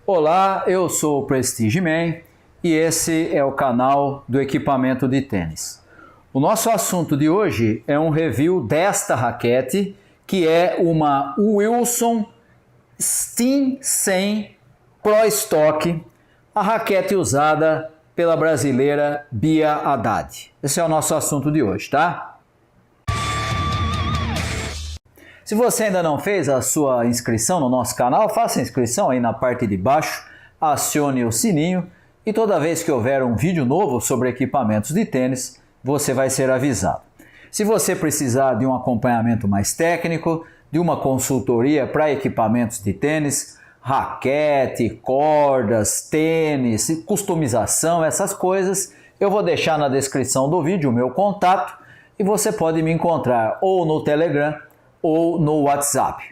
Olá, eu sou o Prestige Man e esse é o canal do equipamento de tênis. O nosso assunto de hoje é um review desta raquete, que é uma Wilson Steam 100 Pro Stock, a raquete usada pela brasileira Bia Haddad. Esse é o nosso assunto de hoje, tá? Se você ainda não fez a sua inscrição no nosso canal, faça a inscrição aí na parte de baixo, acione o sininho e toda vez que houver um vídeo novo sobre equipamentos de tênis, você vai ser avisado. Se você precisar de um acompanhamento mais técnico, de uma consultoria para equipamentos de tênis, raquete, cordas, tênis, customização, essas coisas, eu vou deixar na descrição do vídeo o meu contato e você pode me encontrar ou no Telegram ou no WhatsApp.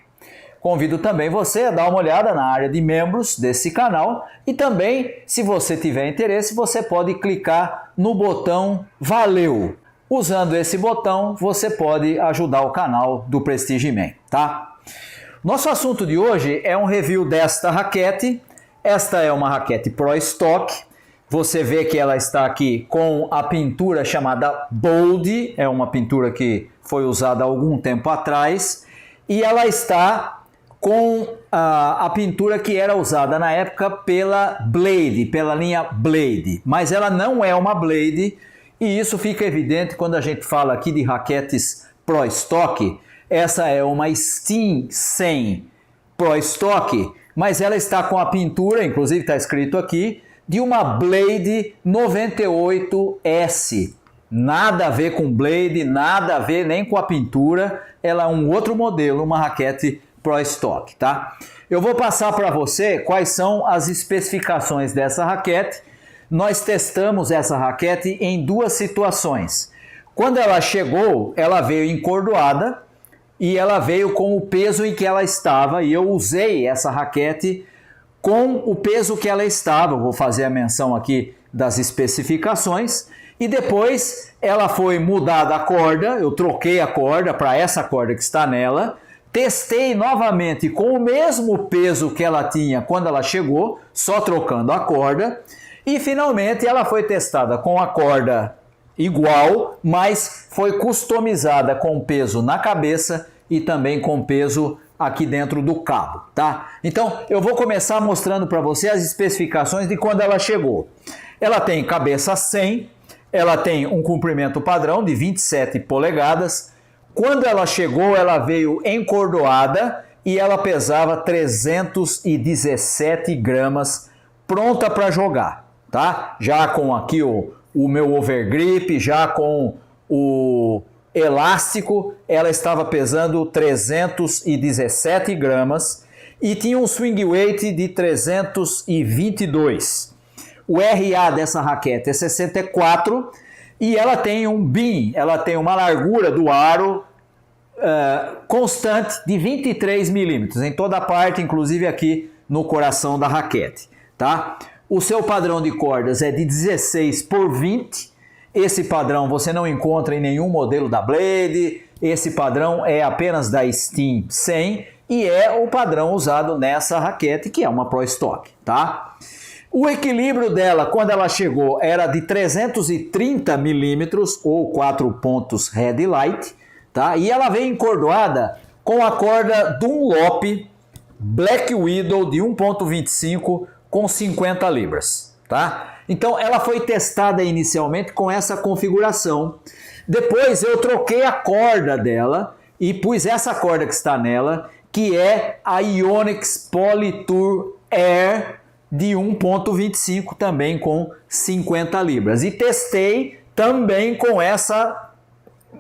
Convido também você a dar uma olhada na área de membros desse canal e também, se você tiver interesse, você pode clicar no botão Valeu. Usando esse botão, você pode ajudar o canal do Prestige Man, tá? Nosso assunto de hoje é um review desta raquete. Esta é uma raquete Pro Stock. Você vê que ela está aqui com a pintura chamada Bold, é uma pintura que foi usada há algum tempo atrás, e ela está com a pintura que era usada na época pela Blade, pela linha Blade, mas ela não é uma Blade, e isso fica evidente quando a gente fala aqui de raquetes Pro Stock. Essa é uma Steam 100 Pro Stock, mas ela está com a pintura, inclusive está escrito aqui, de uma Blade 98S. Nada a ver com Blade, nada a ver nem com a pintura. Ela é um outro modelo, uma raquete Pro Stock, tá? Eu vou passar para você quais são as especificações dessa raquete. Nós testamos essa raquete em duas situações. Quando ela chegou, ela veio encordoada e ela veio com o peso em que ela estava, e eu usei essa raquete com o peso que ela estava. Eu vou fazer a menção aqui das especificações. E depois ela foi mudada a corda, eu troquei a corda para essa corda que está nela, testei novamente com o mesmo peso que ela tinha quando ela chegou, só trocando a corda, e finalmente ela foi testada com a corda igual, mas foi customizada com peso na cabeça e também com peso aqui dentro do cabo, tá? Então eu vou começar mostrando para você as especificações de quando ela chegou. Ela tem cabeça 100, ela tem um comprimento padrão de 27 polegadas. Quando ela chegou, ela veio encordoada e ela pesava 317 gramas, pronta para jogar, tá? Já com aqui o meu overgrip, já com o elástico, ela estava pesando 317 gramas e tinha um swing weight de 322. O RA dessa raquete é 64 e ela tem um beam, ela tem uma largura do aro constante de 23 milímetros em toda a parte, inclusive aqui no coração da raquete, tá? O seu padrão de cordas é de 16 por 20. Esse padrão você não encontra em nenhum modelo da Blade, esse padrão é apenas da Steam 100 e é o padrão usado nessa raquete, que é uma Pro Stock, tá? O equilíbrio dela, quando ela chegou, era de 330 milímetros ou 4 pontos Headlight, tá? E ela veio encordoada com a corda Dunlop Black Widow de 1.25 com 50 libras, tá? Então ela foi testada inicialmente com essa configuração. Depois eu troquei a corda dela e pus essa corda que está nela, que é a Yonex Polytour Air de 1.25 também com 50 libras. E testei também com essa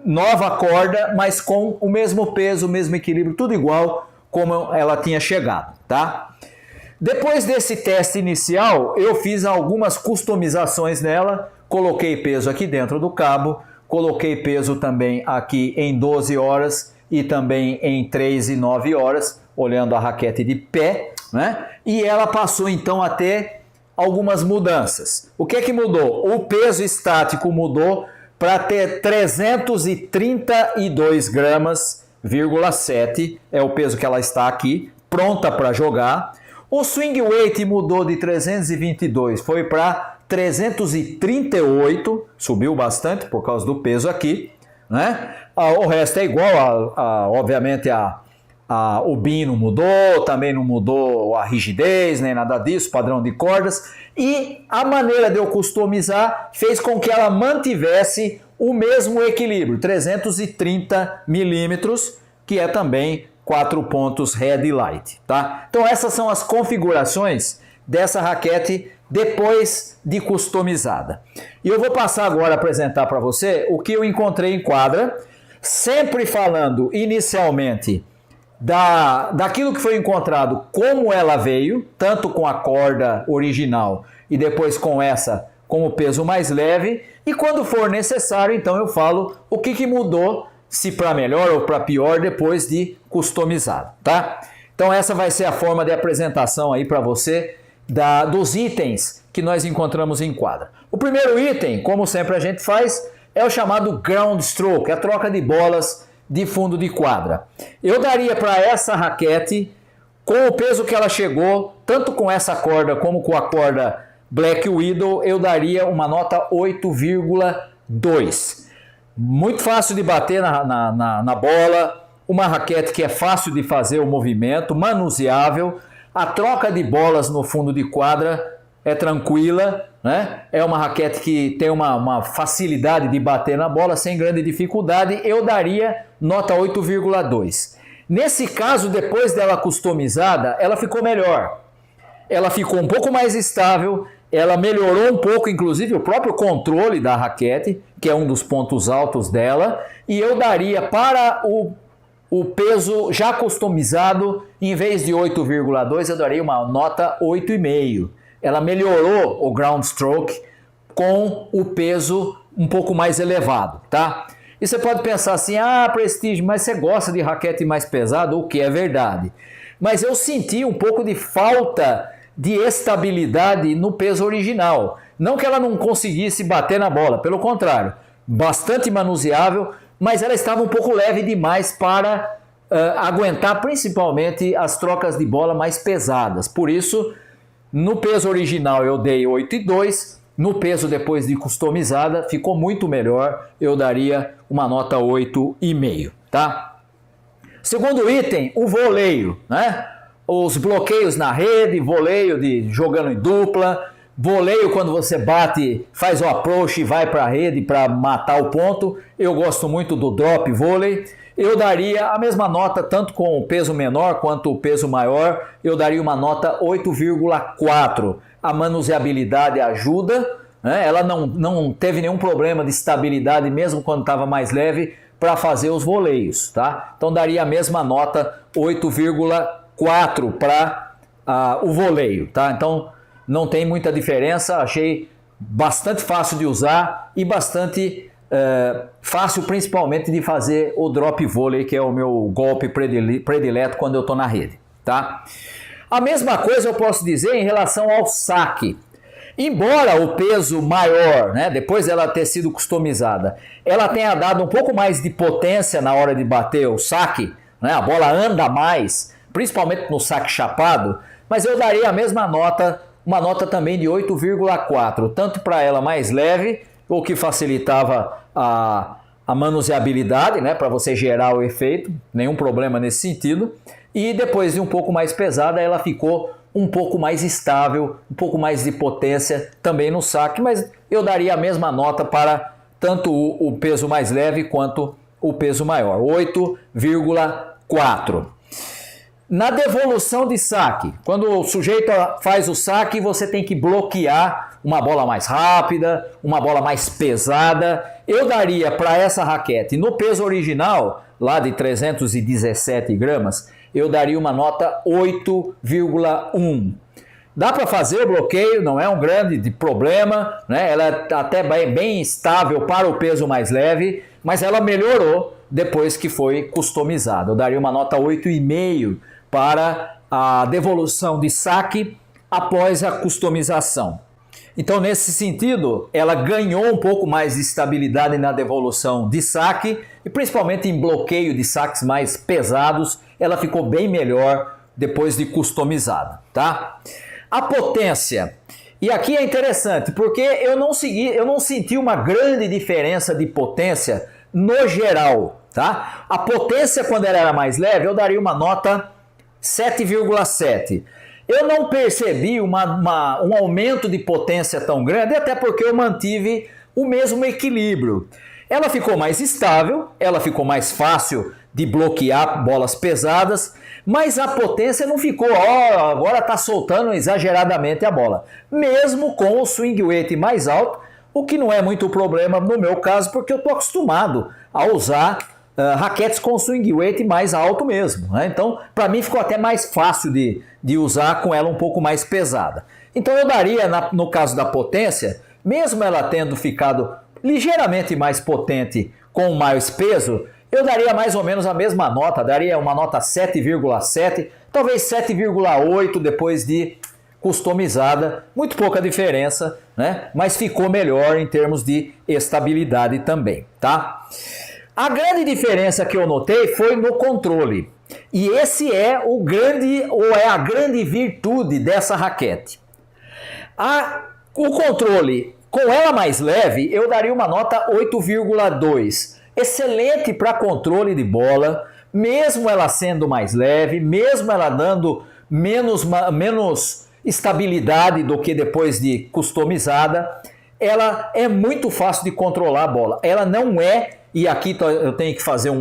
nova corda, mas com o mesmo peso, o mesmo equilíbrio, tudo igual como ela tinha chegado, tá? Depois desse teste inicial, eu fiz algumas customizações nela, coloquei peso aqui dentro do cabo, coloquei peso também aqui em 12 horas e também em 3 e 9 horas, olhando a raquete de pé, né? E ela passou então a ter algumas mudanças. O que é que mudou? O peso estático mudou para ter 332 gramas, 7, é o peso que ela está aqui, pronta para jogar. O swing weight mudou de 322, foi para 338, subiu bastante por causa do peso aqui, né? O resto é igual, obviamente o bin não mudou, também não mudou a rigidez, nem nada disso, padrão de cordas. E a maneira de eu customizar fez com que ela mantivesse o mesmo equilíbrio, 330 milímetros, que é também 4 pontos head e light, tá? Então essas são as configurações dessa raquete depois de customizada. E eu vou passar agora a apresentar para você o que eu encontrei em quadra, sempre falando inicialmente daquilo que foi encontrado, como ela veio, tanto com a corda original e depois com essa com o peso mais leve, e quando for necessário, então eu falo o que mudou, se para melhor ou para pior, depois de customizado, tá? Então essa vai ser a forma de apresentação aí para você dos itens que nós encontramos em quadra. O primeiro item, como sempre a gente faz, é o chamado ground stroke, a troca de bolas de fundo de quadra. Eu daria para essa raquete, com o peso que ela chegou, tanto com essa corda como com a corda Black Widow, eu daria uma nota 8,2. Muito fácil de bater na bola, uma raquete que é fácil de fazer o movimento, manuseável, a troca de bolas no fundo de quadra é tranquila, né? É uma raquete que tem uma facilidade de bater na bola sem grande dificuldade, eu daria nota 8,2. Nesse caso, depois dela customizada, ela ficou melhor. Ela ficou um pouco mais estável, ela melhorou um pouco, inclusive, o próprio controle da raquete, que é um dos pontos altos dela, e eu daria para o peso já customizado, em vez de 8,2, eu daria uma nota 8,5. Ela melhorou o ground stroke com o peso um pouco mais elevado, tá? E você pode pensar assim, Prestige, mas você gosta de raquete mais pesada, o que é verdade. Mas eu senti um pouco de falta de estabilidade no peso original. Não que ela não conseguisse bater na bola, pelo contrário, bastante manuseável, mas ela estava um pouco leve demais para aguentar principalmente as trocas de bola mais pesadas. Por isso, no peso original eu dei 8,2, no peso depois de customizada ficou muito melhor, eu daria uma nota 8,5, tá? Segundo item, o voleio, né? Os bloqueios na rede, voleio jogando em dupla, voleio quando você bate, faz o approach e vai para a rede para matar o ponto. Eu gosto muito do drop volley. Eu daria a mesma nota, tanto com o peso menor quanto o peso maior, eu daria uma nota 8,4. A manuseabilidade ajuda, né? Ela não teve nenhum problema de estabilidade, mesmo quando estava mais leve, para fazer os voleios, tá? Então daria a mesma nota, 8,4 para o voleio, tá? Então não tem muita diferença, achei bastante fácil de usar e bastante fácil principalmente de fazer o drop volley, que é o meu golpe predileto quando eu estou na rede, tá? A mesma coisa eu posso dizer em relação ao saque. Embora o peso maior, né, depois dela ter sido customizada, ela tenha dado um pouco mais de potência na hora de bater o saque, né, a bola anda mais, principalmente no saque chapado, mas eu daria a mesma nota, uma nota também de 8,4, tanto para ela mais leve, o que facilitava a manuseabilidade, né, para você gerar o efeito, nenhum problema nesse sentido, e depois de um pouco mais pesada, ela ficou um pouco mais estável, um pouco mais de potência também no saque, mas eu daria a mesma nota para tanto o peso mais leve quanto o peso maior, 8,4. Na devolução de saque, quando o sujeito faz o saque, você tem que bloquear uma bola mais rápida, uma bola mais pesada. Eu daria para essa raquete, no peso original, lá de 317 gramas, eu daria uma nota 8,1. Dá para fazer o bloqueio, não é um grande problema, né? Ela é até bem estável para o peso mais leve, mas ela melhorou depois que foi customizada. Eu daria uma nota 8,5 para a devolução de saque após a customização. Então, nesse sentido, ela ganhou um pouco mais de estabilidade na devolução de saque e principalmente em bloqueio de saques mais pesados, ela ficou bem melhor depois de customizada, tá? A potência. E aqui é interessante, porque eu não senti uma grande diferença de potência no geral, tá? A potência, quando ela era mais leve, eu daria uma nota 7,7. Eu não percebi um aumento de potência tão grande, até porque eu mantive o mesmo equilíbrio. Ela ficou mais estável, ela ficou mais fácil de bloquear bolas pesadas, mas a potência não ficou, agora está soltando exageradamente a bola. Mesmo com o swing weight mais alto, o que não é muito problema no meu caso, porque eu estou acostumado a usar raquetes com swing weight mais alto mesmo, né? Então, para mim ficou até mais fácil de usar com ela um pouco mais pesada. Então eu daria, no caso da potência, mesmo ela tendo ficado ligeiramente mais potente com mais peso, eu daria mais ou menos a mesma nota, daria uma nota 7,7, talvez 7,8 depois de customizada, muito pouca diferença, né? Mas ficou melhor em termos de estabilidade também, tá? A grande diferença que eu notei foi no controle, e esse é a grande virtude dessa raquete. O controle, com ela mais leve, eu daria uma nota 8,2. Excelente para controle de bola, mesmo ela sendo mais leve, mesmo ela dando menos estabilidade do que depois de customizada, ela é muito fácil de controlar a bola. Ela não é, e aqui eu tenho que fazer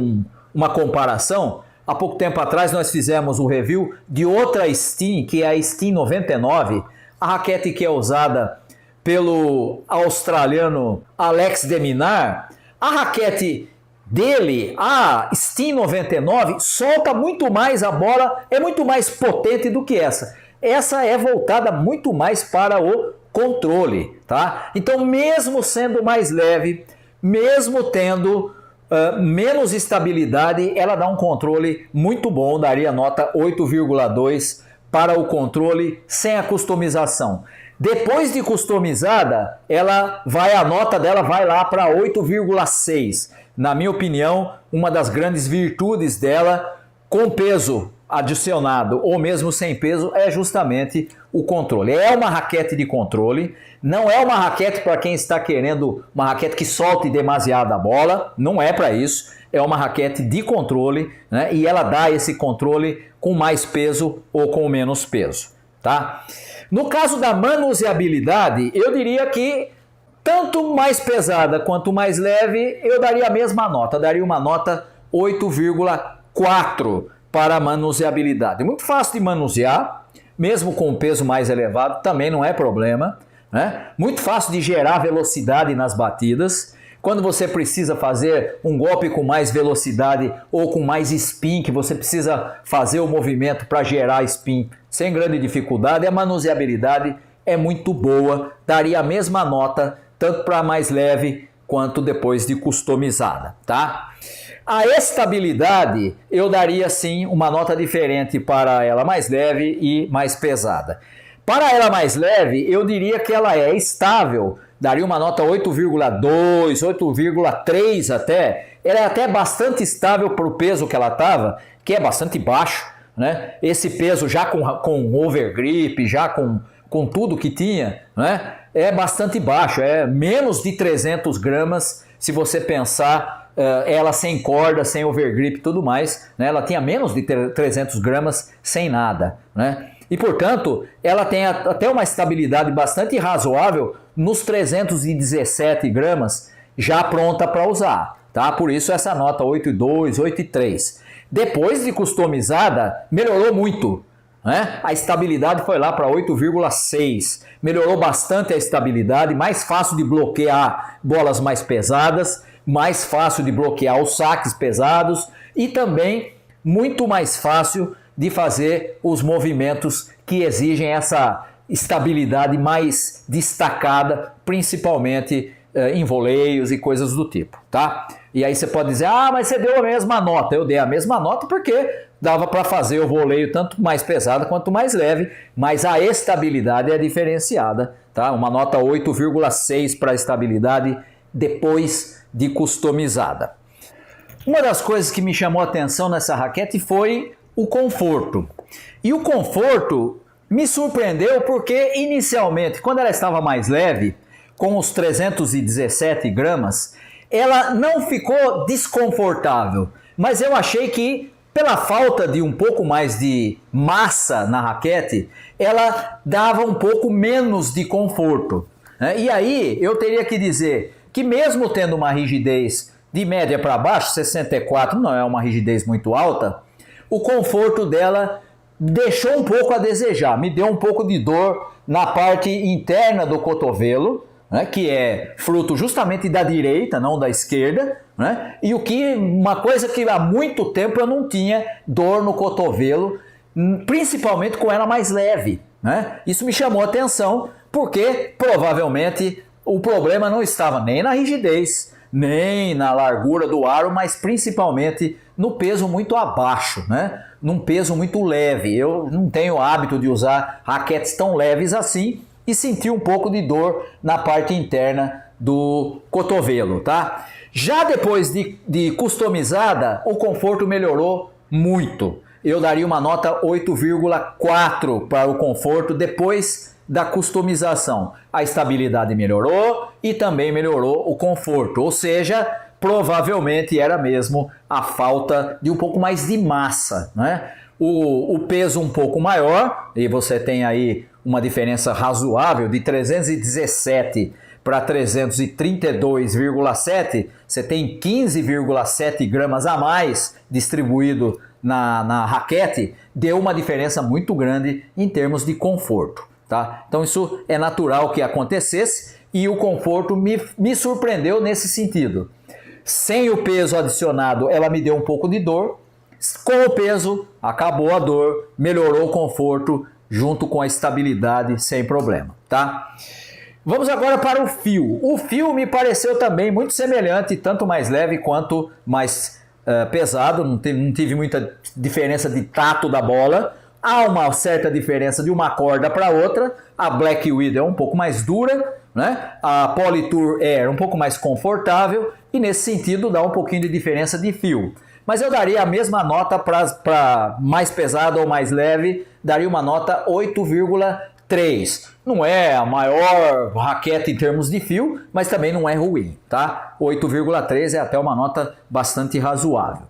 uma comparação. Há pouco tempo atrás nós fizemos um review de outra Steam, que é a Steam 99, a raquete que é usada pelo australiano Alex de Minaur. A raquete dele, a Steam 99, solta muito mais a bola, é muito mais potente do que essa. Essa é voltada muito mais para o controle, tá? Então, mesmo sendo mais leve, mesmo tendo menos estabilidade, ela dá um controle muito bom, daria nota 8,2 para o controle sem a customização. Depois de customizada, a nota dela vai lá para 8,6. Na minha opinião, uma das grandes virtudes dela, com peso adicionado ou mesmo sem peso, é justamente o controle. É uma raquete de controle, não é uma raquete para quem está querendo uma raquete que solte demasiada a bola, não é para isso, é uma raquete de controle, né? E ela dá esse controle com mais peso ou com menos peso, tá? No caso da manuseabilidade, eu diria que tanto mais pesada quanto mais leve, eu daria a mesma nota, daria uma nota 8,4 para a manuseabilidade. Muito fácil de manusear, mesmo com um peso mais elevado, também não é problema, né? Muito fácil de gerar velocidade nas batidas. Quando você precisa fazer um golpe com mais velocidade ou com mais spin, que você precisa fazer o movimento para gerar spin sem grande dificuldade, a manuseabilidade é muito boa, daria a mesma nota, tanto para mais leve quanto depois de customizada, tá? A estabilidade, eu daria sim uma nota diferente para ela mais leve e mais pesada. Para ela mais leve, eu diria que ela é estável, daria uma nota 8,2, 8,3 até. Ela é até bastante estável para o peso que ela estava, que é bastante baixo, né? Esse peso já com overgrip, já com tudo que tinha, né? É bastante baixo, é menos de 300 gramas, se você pensar ela sem corda, sem overgrip e tudo mais, né? Ela tinha menos de 300 gramas sem nada, né? E portanto, ela tem até uma estabilidade bastante razoável nos 317 gramas, já pronta para usar, tá? Por isso essa nota 8,2, 8,3. Depois de customizada, melhorou muito, né? A estabilidade foi lá para 8,6. Melhorou bastante a estabilidade, mais fácil de bloquear bolas mais pesadas, mais fácil de bloquear os saques pesados e também muito mais fácil de fazer os movimentos que exigem essa estabilidade mais destacada, principalmente em voleios e coisas do tipo, tá? E aí você pode dizer, mas você deu a mesma nota. Eu dei a mesma nota porque dava para fazer o voleio tanto mais pesado quanto mais leve, mas a estabilidade é diferenciada, tá? Uma nota 8,6 para a estabilidade depois de customizada. Uma das coisas que me chamou a atenção nessa raquete foi o conforto. E o conforto me surpreendeu porque inicialmente, quando ela estava mais leve, com os 317 gramas, ela não ficou desconfortável, mas eu achei que pela falta de um pouco mais de massa na raquete, ela dava um pouco menos de conforto, né? E aí eu teria que dizer que mesmo tendo uma rigidez de média para baixo, 64 não é uma rigidez muito alta, o conforto dela deixou um pouco a desejar, me deu um pouco de dor na parte interna do cotovelo, né, que é fruto justamente da direita, não da esquerda, né, e uma coisa que há muito tempo eu não tinha dor no cotovelo, principalmente com ela mais leve, né? Isso me chamou a atenção porque provavelmente o problema não estava nem na rigidez, nem na largura do aro, mas principalmente no peso muito abaixo, né? Num peso muito leve. Eu não tenho hábito de usar raquetes tão leves assim e senti um pouco de dor na parte interna do cotovelo, tá? Já depois de customizada, o conforto melhorou muito. Eu daria uma nota 8,4 para o conforto depois da customização. A estabilidade melhorou e também melhorou o conforto, ou seja, provavelmente era mesmo a falta de um pouco mais de massa, né? O peso um pouco maior, e você tem aí uma diferença razoável de 317 para 332,7, você tem 15,7 gramas a mais distribuído na raquete, deu uma diferença muito grande em termos de conforto, tá? Então isso é natural que acontecesse e o conforto me surpreendeu nesse sentido. Sem o peso adicionado, ela me deu um pouco de dor. Com o peso, acabou a dor, melhorou o conforto, junto com a estabilidade, sem problema, tá? Vamos agora para o fio. O fio me pareceu também muito semelhante, tanto mais leve quanto mais pesado. Não tive muita diferença de tato da bola. Há uma certa diferença de uma corda para outra. A Black Widow é um pouco mais dura, né? A Polytour Air um pouco mais confortável e nesse sentido dá um pouquinho de diferença de fio. Mas eu daria a mesma nota para mais pesado ou mais leve, daria uma nota 8,3. Não é a maior raquete em termos de fio, mas também não é ruim, tá? 8,3 é até uma nota bastante razoável.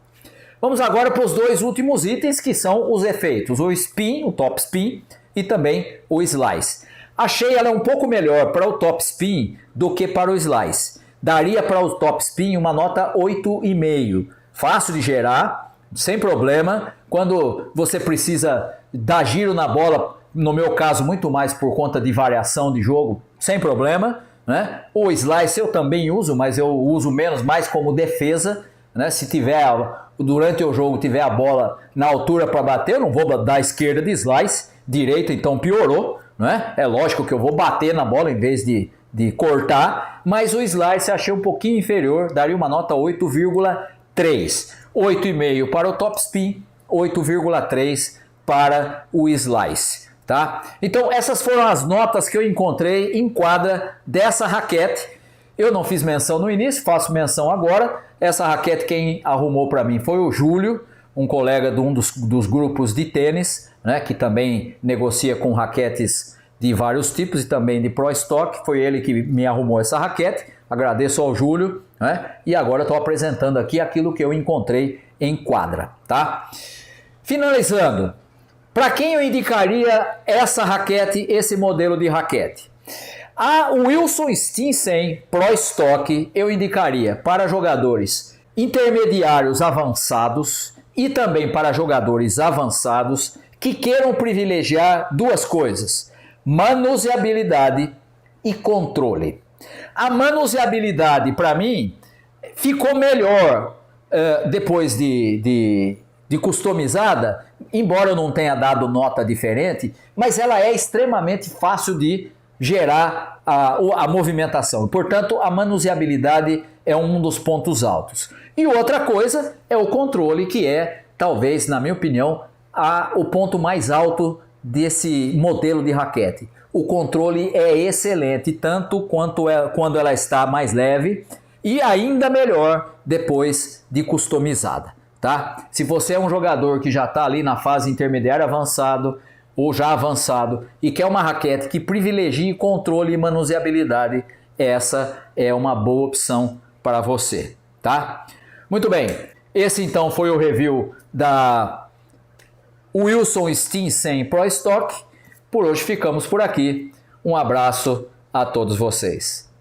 Vamos agora para os dois últimos itens, que são os efeitos, o spin, o top spin e também o slice. Achei ela um pouco melhor para o top spin do que para o slice. Daria para o top spin uma nota 8,5. Fácil de gerar, sem problema. Quando você precisa dar giro na bola, no meu caso muito mais por conta de variação de jogo, sem problema, né? O slice eu também uso, mas eu uso menos, mais como defesa, né? Se tiver durante o jogo tiver a bola na altura para bater, eu não vou dar esquerda de slice, direita então piorou, né? É lógico que eu vou bater na bola em vez de cortar, mas o slice eu achei um pouquinho inferior, daria uma nota 8,3. 8,5 para o top spin, 8,3 para o slice, tá? Então essas foram as notas que eu encontrei em quadra dessa raquete. Eu não fiz menção no início, faço menção agora. Essa raquete quem arrumou para mim foi o Júlio, um colega de um dos grupos de tênis, né, que também negocia com raquetes de vários tipos e também de Pro Stock. Foi ele que me arrumou essa raquete. Agradeço ao Júlio, né? E agora estou apresentando aqui aquilo que eu encontrei em quadra, tá? Finalizando, para quem eu indicaria essa raquete, esse modelo de raquete? A Wilson Steam 100 Pro Stock eu indicaria para jogadores intermediários avançados e também para jogadores avançados que queiram privilegiar duas coisas: manuseabilidade e controle. A manuseabilidade, para mim, ficou melhor depois de customizada, embora eu não tenha dado nota diferente, mas ela é extremamente fácil de gerar a movimentação. Portanto, a manuseabilidade é um dos pontos altos. E outra coisa é o controle, que é, talvez, na minha opinião, o ponto mais alto desse modelo de raquete. O controle é excelente, tanto quanto quando ela está mais leve e ainda melhor depois de customizada. tá? Se você é um jogador que já está ali na fase intermediária avançado ou já avançado e quer uma raquete que privilegie controle e manuseabilidade, essa é uma boa opção para você, tá? Muito bem, esse então foi o review da Wilson Steam 100 Pro Stock. Por hoje ficamos por aqui. Um abraço a todos vocês.